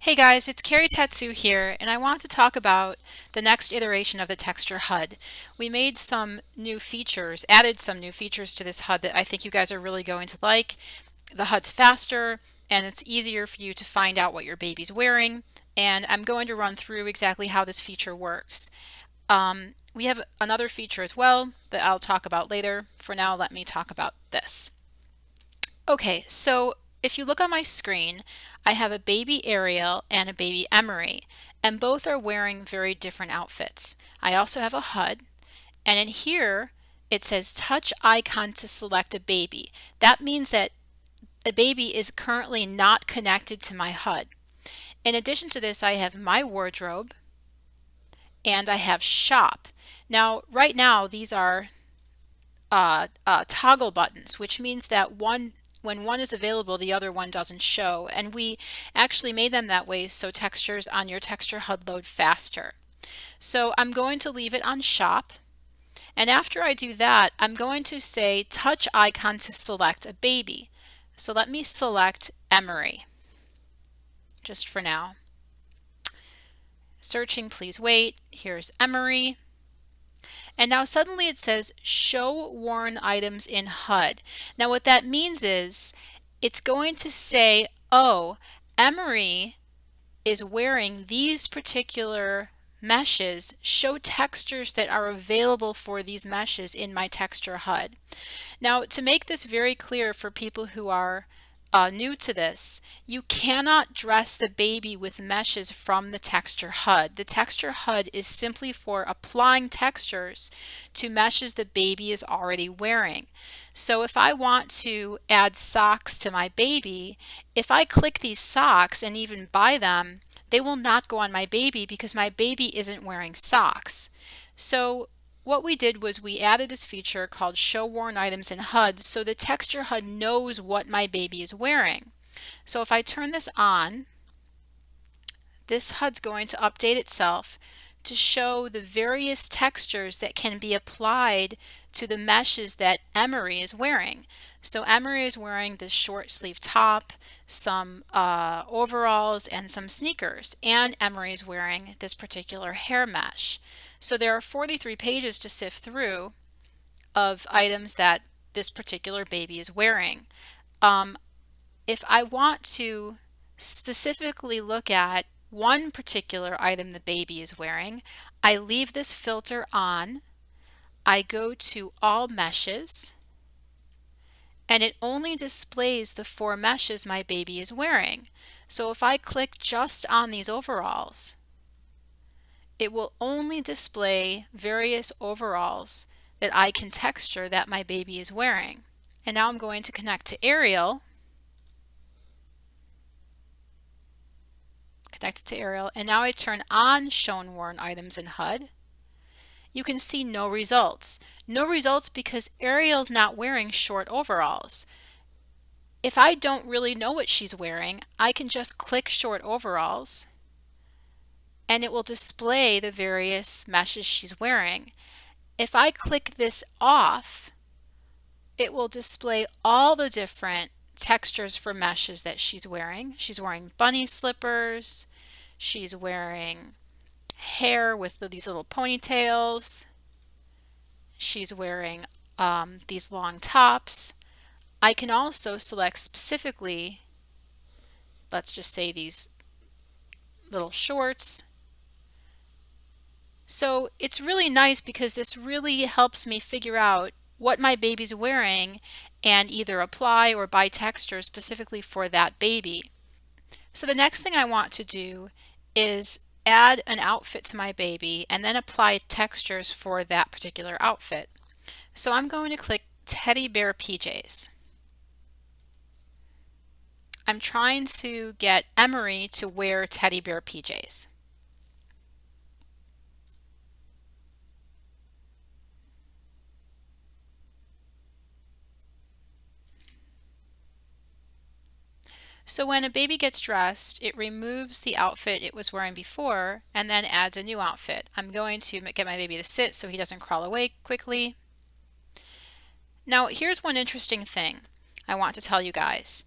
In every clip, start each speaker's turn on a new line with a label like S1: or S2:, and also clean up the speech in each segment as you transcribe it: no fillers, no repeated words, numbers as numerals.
S1: Hey guys, it's Carrie Tetsu here, and I want to talk about the next iteration of the Texture HUD. We made some new features, added some new features to this HUD that I think you guys are really going to like. The HUD's faster, and it's easier for you to find out what your baby's wearing, and I'm going to run through exactly how this feature works. We have another feature as well that I'll talk about later. For now, let me talk about this. Okay, so if you look on my screen, I have a baby Ariel and a baby Emery, and both are wearing very different outfits. I also have a HUD, and in here it says touch icon to select a baby. That means that a baby is currently not connected to my HUD. In addition to this, I have my wardrobe and I have shop. Now, right now, these are toggle buttons, which means that when one is available, the other one doesn't show. And we actually made them that way so textures on your Texture HUD load faster. So I'm going to leave it on shop. And after I do that, I'm going to say touch icon to select a baby. So let me select Emery, just for now. Searching, please wait. Here's Emery. And now suddenly it says show worn items in HUD. Now what that means is it's going to say, oh, Emery is wearing these particular meshes. Show textures that are available for these meshes in my Texture HUD. Now, to make this very clear for people who are new to this, you cannot dress the baby with meshes from the Texture HUD. The Texture HUD is simply for applying textures to meshes the baby is already wearing. So if I want to add socks to my baby, if I click these socks and even buy them, they will not go on my baby because my baby isn't wearing socks. So what we did was we added this feature called Show Worn Items in HUD so the Texture HUD knows what my baby is wearing. So if I turn this on, this HUD's going to update itself to show the various textures that can be applied to the meshes that Emery is wearing. So Emery is wearing this short sleeve top, some overalls, and some sneakers, and Emery is wearing this particular hair mesh. So there are 43 pages to sift through of items that this particular baby is wearing. If I want to specifically look at one particular item the baby is wearing, I leave this filter on, I go to all meshes, and it only displays the 4 meshes my baby is wearing. So if I click just on these overalls, it will only display various overalls that I can texture that my baby is wearing. And now I'm going to connect to Ariel. Connected to Ariel, and now I turn on Shown Worn Items in HUD. You can see no results. No results because Ariel's not wearing short overalls. If I don't really know what she's wearing, I can just click short overalls and it will display the various meshes she's wearing. If I click this off, it will display all the different textures for meshes that she's wearing. She's wearing bunny slippers, she's wearing hair with these little ponytails, she's wearing these long tops. I can also select specifically, let's just say these little shorts. So it's really nice because this really helps me figure out what my baby's wearing and either apply or buy textures specifically for that baby. So the next thing I want to do is add an outfit to my baby and then apply textures for that particular outfit. So I'm going to click Teddy Bear PJs. I'm trying to get Emery to wear Teddy Bear PJs. So when a baby gets dressed, it removes the outfit it was wearing before and then adds a new outfit. I'm going to get my baby to sit so he doesn't crawl away quickly. Now here's one interesting thing I want to tell you guys.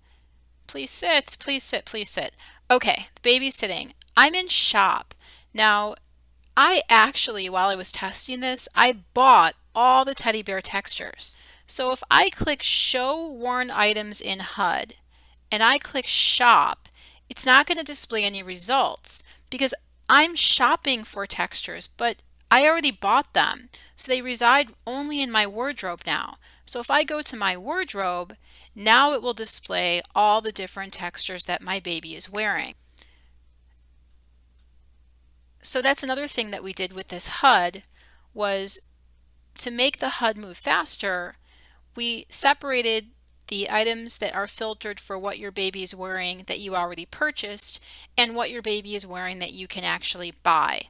S1: Please sit, please sit, please sit. Okay, the baby's sitting. I'm in shop. Now, I actually, while I was testing this, I bought all the teddy bear textures. So if I click show worn items in HUD and I click shop, it's not going to display any results because I'm shopping for textures, but I already bought them. So they reside only in my wardrobe now. So if I go to my wardrobe, now it will display all the different textures that my baby is wearing. So that's another thing that we did with this HUD was to make the HUD move faster, we separated the items that are filtered for what your baby is wearing that you already purchased and what your baby is wearing that you can actually buy.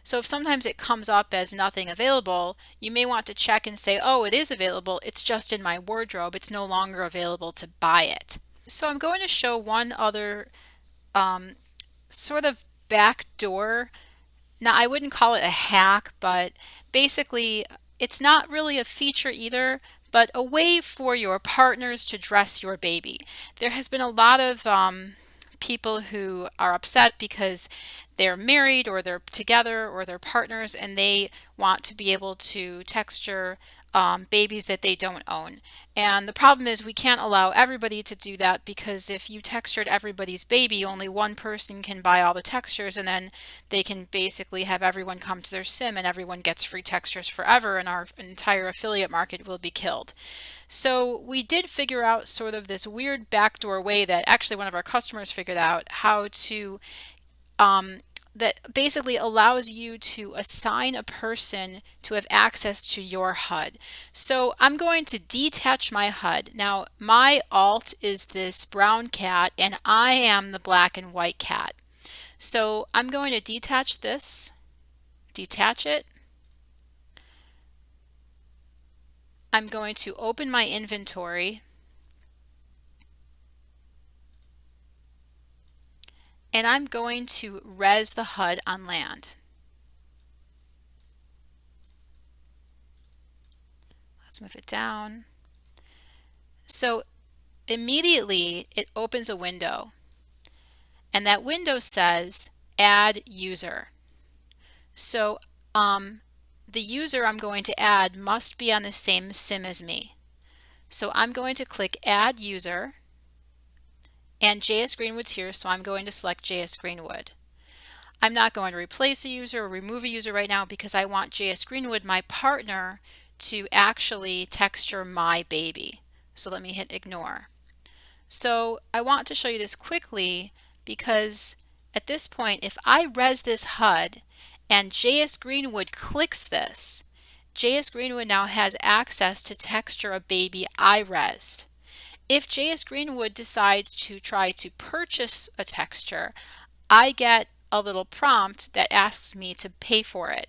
S1: So if sometimes it comes up as nothing available, you may want to check and say, oh, it is available, it's just in my wardrobe, it's no longer available to buy it. So I'm going to show one other sort of backdoor. Now, I wouldn't call it a hack, but basically, it's not really a feature either, but a way for your partners to dress your baby. There has been a lot of people who are upset because they're married or they're together or they're partners and they want to be able to texture babies that they don't own. And the problem is we can't allow everybody to do that because if you textured everybody's baby, only one person can buy all the textures and then they can basically have everyone come to their sim and everyone gets free textures forever and our entire affiliate market will be killed. So we did figure out sort of this weird backdoor way that actually one of our customers figured out how to that basically allows you to assign a person to have access to your HUD. So I'm going to detach my HUD. Now my alt is this brown cat and I am the black and white cat. So I'm going to detach this, detach it. I'm going to open my inventory. And I'm going to res the HUD on land. Let's move it down. So immediately it opens a window and that window says add user. So the user I'm going to add must be on the same sim as me. So I'm going to click add user and JS Greenwood's here, so I'm going to select JS Greenwood. I'm not going to replace a user or remove a user right now because I want JS Greenwood, my partner, to actually texture my baby. So let me hit ignore. So I want to show you this quickly because at this point, if I res this HUD and JS Greenwood clicks this, JS Greenwood now has access to texture a baby I resed. If JS Greenwood decides to try to purchase a texture, I get a little prompt that asks me to pay for it.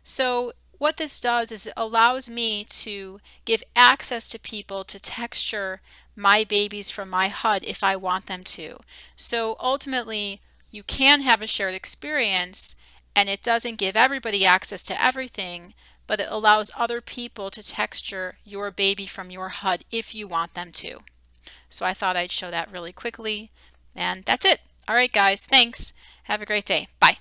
S1: So what this does is it allows me to give access to people to texture my babies from my HUD if I want them to. So ultimately, you can have a shared experience and it doesn't give everybody access to everything, but it allows other people to texture your baby from your HUD if you want them to. So I thought I'd show that really quickly. And that's it. All right, guys, thanks. Have a great day. Bye.